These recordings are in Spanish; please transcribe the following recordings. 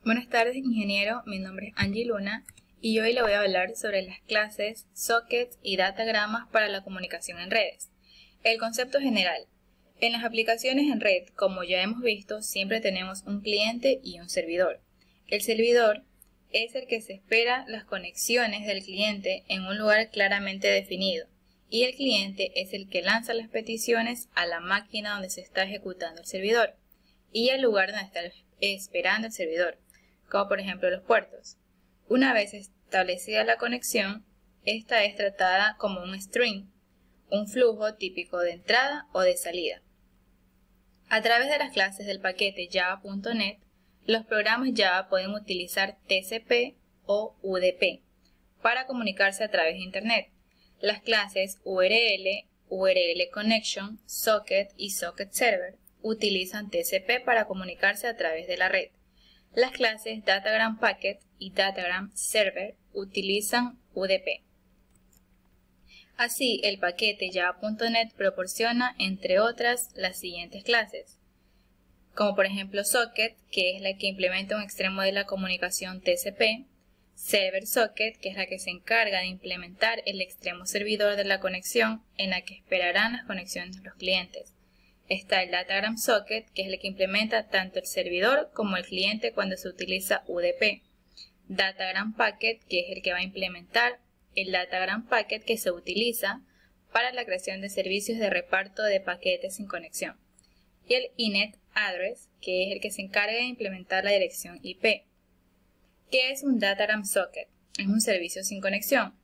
Buenas tardes, ingeniero. Mi nombre es Angie Luna y hoy le voy a hablar sobre las clases, sockets y datagramas para la comunicación en redes. El concepto general. En las aplicaciones en red, como ya hemos visto, siempre tenemos un cliente y un servidor. El servidor es el que se espera las conexiones del cliente en un lugar claramente definido y el cliente es el que lanza las peticiones a la máquina donde se está ejecutando el servidor y al lugar donde está esperando el servidor, como por ejemplo los puertos. Una vez establecida la conexión, esta es tratada como un string, un flujo típico de entrada o de salida. A través de las clases del paquete java.net, los programas Java pueden utilizar TCP o UDP para comunicarse a través de Internet. Las clases URL, URL Connection, Socket y Socket Server utilizan TCP para comunicarse a través de la red. Las clases Datagram Packet y Datagram Server utilizan UDP. Así, el paquete Java.net proporciona, entre otras, las siguientes clases, como por ejemplo Socket, que es la que implementa un extremo de la comunicación TCP, Server Socket, que es la que se encarga de implementar el extremo servidor de la conexión en la que esperarán las conexiones de los clientes. Está el Datagram Socket, que es el que implementa tanto el servidor como el cliente cuando se utiliza UDP. Datagram Packet, que es el que va a implementar el Datagram Packet que se utiliza para la creación de servicios de reparto de paquetes sin conexión. Y el Inet Address, que es el que se encarga de implementar la dirección IP. ¿Qué es un Datagram Socket? Es un servicio sin conexión.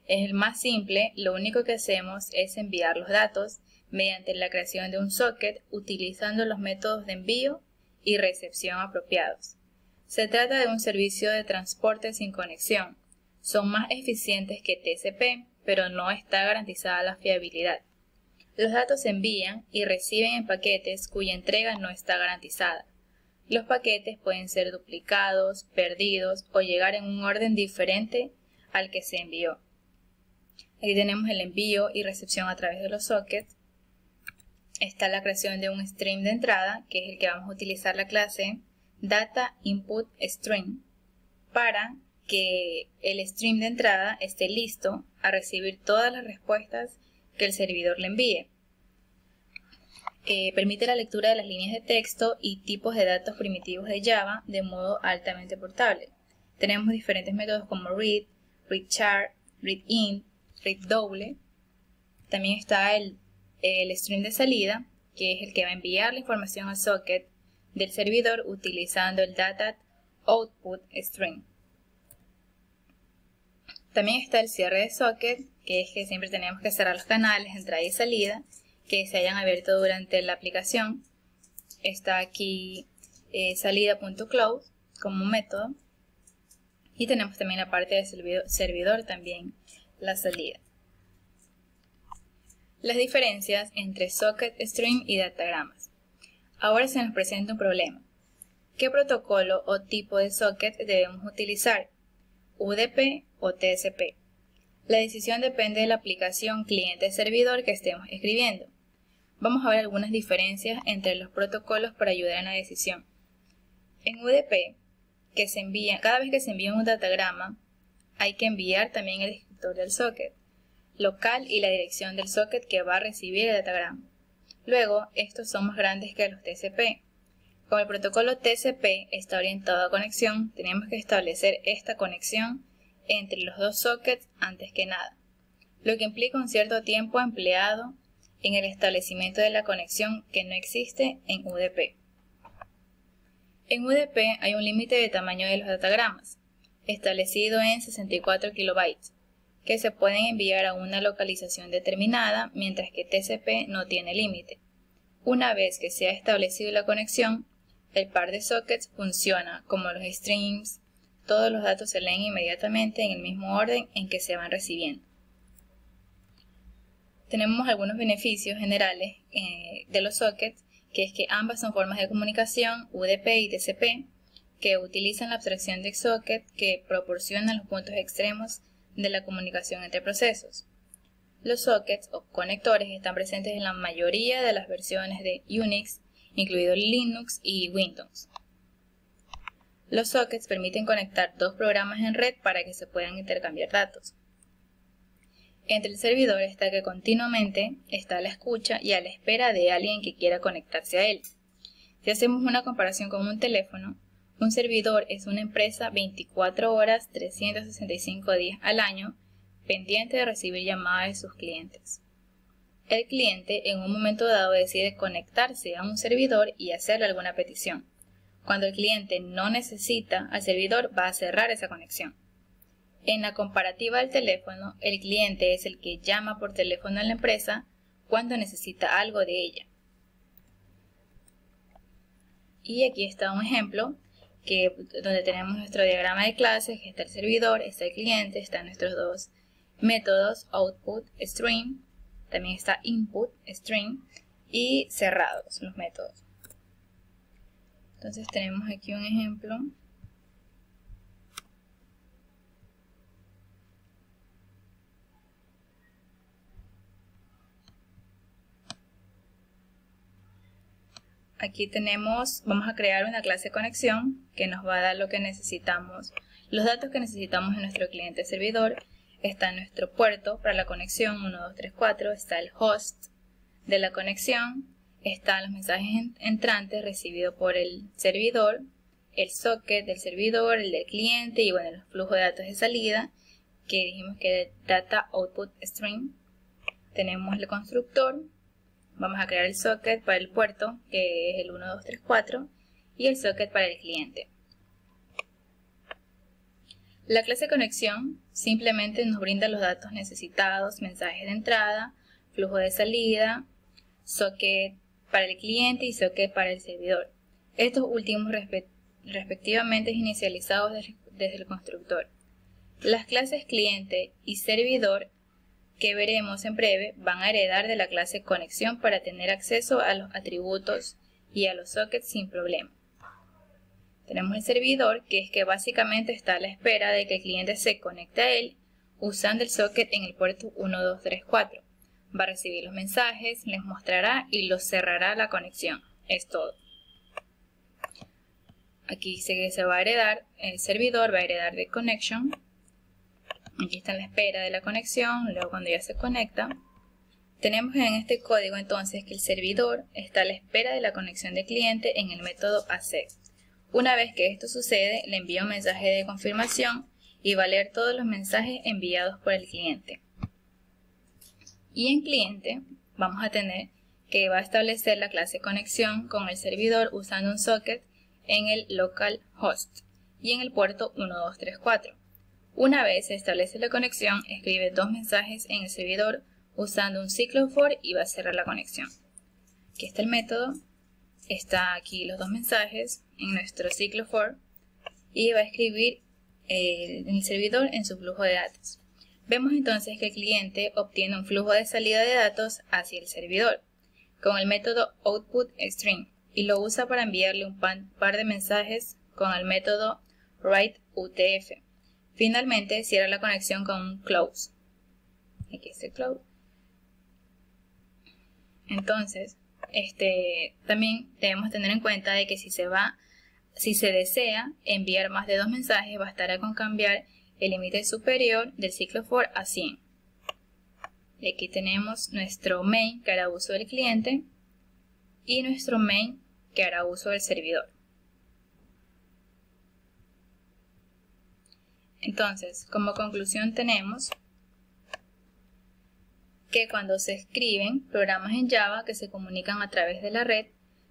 Es el más simple, lo único que hacemos es enviar los datos mediante la creación de un socket utilizando los métodos de envío y recepción apropiados. Se trata de un servicio de transporte sin conexión. Son más eficientes que TCP, pero no está garantizada la fiabilidad. Los datos se envían y reciben en paquetes cuya entrega no está garantizada. Los paquetes pueden ser duplicados, perdidos o llegar en un orden diferente al que se envió. Aquí tenemos el envío y recepción a través de los sockets. Está la creación de un stream de entrada, que es el que vamos a utilizar la clase Data Input Stream, para que el stream de entrada esté listo a recibir todas las respuestas que el servidor le envíe. Permite la lectura de las líneas de texto y tipos de datos primitivos de Java de modo altamente portable. Tenemos diferentes métodos como read, readchar, readInt, readDouble. También está el stream de salida, que es el que va a enviar la información al socket del servidor utilizando el Data Output Stream. También está el cierre de socket, que es que siempre tenemos que cerrar los canales de entrada y salida que se hayan abierto durante la aplicación. Está aquí salida.close como método y tenemos también la parte de servidor también la salida. Las diferencias entre socket, stream y datagramas. Ahora se nos presenta un problema. ¿Qué protocolo o tipo de socket debemos utilizar? ¿UDP o TCP? La decisión depende de la aplicación cliente-servidor que estemos escribiendo. Vamos a ver algunas diferencias entre los protocolos para ayudar en la decisión. En UDP, cada vez que se envía un datagrama, hay que enviar también el descriptor del socket local y la dirección del socket que va a recibir el datagrama. Luego, estos son más grandes que los TCP. Como el protocolo TCP está orientado a conexión, tenemos que establecer esta conexión entre los dos sockets antes que nada, lo que implica un cierto tiempo empleado en el establecimiento de la conexión que no existe en UDP. En UDP hay un límite de tamaño de los datagramas, establecido en 64 kilobytes, que se pueden enviar a una localización determinada, mientras que TCP no tiene límite. Una vez que se ha establecido la conexión, el par de sockets funciona como los streams. Todos los datos se leen inmediatamente en el mismo orden en que se van recibiendo. Tenemos algunos beneficios generales de los sockets, que es que ambas son formas de comunicación, UDP y TCP, que utilizan la abstracción de socket que proporciona los puntos extremos de la comunicación entre procesos. Los sockets o conectores están presentes en la mayoría de las versiones de Unix, incluido Linux y Windows. Los sockets permiten conectar dos programas en red para que se puedan intercambiar datos. Entre el servidor está que continuamente está a la escucha y a la espera de alguien que quiera conectarse a él. Si hacemos una comparación con un teléfono, un servidor es una empresa 24 horas, 365 días al año, pendiente de recibir llamadas de sus clientes. El cliente en un momento dado decide conectarse a un servidor y hacerle alguna petición. Cuando el cliente no necesita al servidor, va a cerrar esa conexión. En la comparativa del teléfono, el cliente es el que llama por teléfono a la empresa cuando necesita algo de ella. Y aquí está un ejemplo donde tenemos nuestro diagrama de clases, que está el servidor, está el cliente, están nuestros dos métodos, output, stream, también está input, stream, y cerrados los métodos. Entonces tenemos aquí un ejemplo. Aquí vamos a crear una clase de conexión que nos va a dar lo que necesitamos, los datos que necesitamos en nuestro cliente servidor. Está nuestro puerto para la conexión 1, 2, 3, 4, está el host de la conexión, están los mensajes entrantes recibidos por el servidor, el socket del servidor, el del cliente y bueno, el flujo de datos de salida, que dijimos que es data output stream. Tenemos el constructor. Vamos a crear el socket para el puerto, que es el 1, 2, 3, 4, y el socket para el cliente. La clase de conexión simplemente nos brinda los datos necesitados, mensajes de entrada, flujo de salida, socket para el cliente y socket para el servidor. Estos últimos respectivamente inicializados desde el constructor. Las clases cliente y servidor que veremos en breve van a heredar de la clase conexión para tener acceso a los atributos y a los sockets sin problema. Tenemos el servidor, que es que básicamente está a la espera de que el cliente se conecte a él usando el socket en el puerto 1, 2, 3, 4. Va a recibir los mensajes, les mostrará y los cerrará la conexión. Es todo. Aquí se va a heredar, el servidor va a heredar de connection. Aquí está en la espera de la conexión, luego cuando ya se conecta. Tenemos en este código entonces que el servidor está a la espera de la conexión del cliente en el método ACCEPT. Una vez que esto sucede, le envía un mensaje de confirmación y va a leer todos los mensajes enviados por el cliente. Y en cliente vamos a tener que va a establecer la clase conexión con el servidor usando un socket en el localhost y en el puerto 1, 2, 3, 4. Una vez se establece la conexión, escribe dos mensajes en el servidor usando un ciclo for y va a cerrar la conexión. Aquí está el método, está aquí los dos mensajes en nuestro ciclo for y va a escribir en el servidor en su flujo de datos. Vemos entonces que el cliente obtiene un flujo de salida de datos hacia el servidor con el método output stream y lo usa para enviarle un par de mensajes con el método writeUTF. Finalmente cierra la conexión con un close. Aquí está el close. Entonces, también debemos tener en cuenta de que si se desea enviar más de dos mensajes, bastará con cambiar el límite superior del ciclo for a 100. Y aquí tenemos nuestro main que hará uso del cliente y nuestro main que hará uso del servidor. Entonces, como conclusión tenemos que cuando se escriben programas en Java que se comunican a través de la red,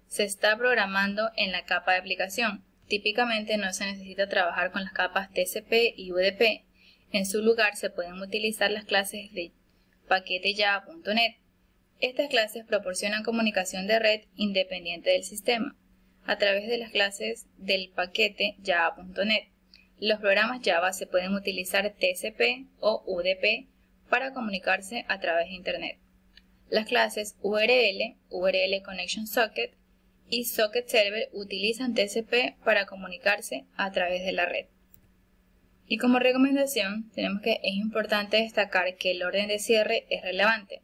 se está programando en la capa de aplicación. Típicamente no se necesita trabajar con las capas TCP y UDP. En su lugar se pueden utilizar las clases de paquete java.net. Estas clases proporcionan comunicación de red independiente del sistema a través de las clases del paquete java.net. Los programas Java se pueden utilizar TCP o UDP para comunicarse a través de Internet. Las clases URL, URL Connection Socket y Socket Server utilizan TCP para comunicarse a través de la red. Y como recomendación, tenemos que es importante destacar que el orden de cierre es relevante.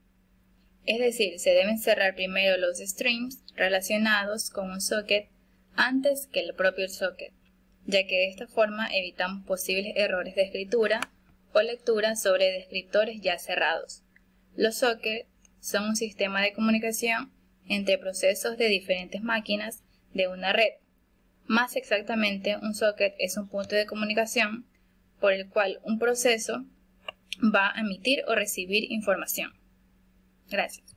Es decir, se deben cerrar primero los streams relacionados con un socket antes que el propio socket. ya que de esta forma evitamos posibles errores de escritura o lectura sobre descriptores ya cerrados. Los sockets son un sistema de comunicación entre procesos de diferentes máquinas de una red. Más exactamente, un socket es un punto de comunicación por el cual un proceso va a emitir o recibir información. Gracias.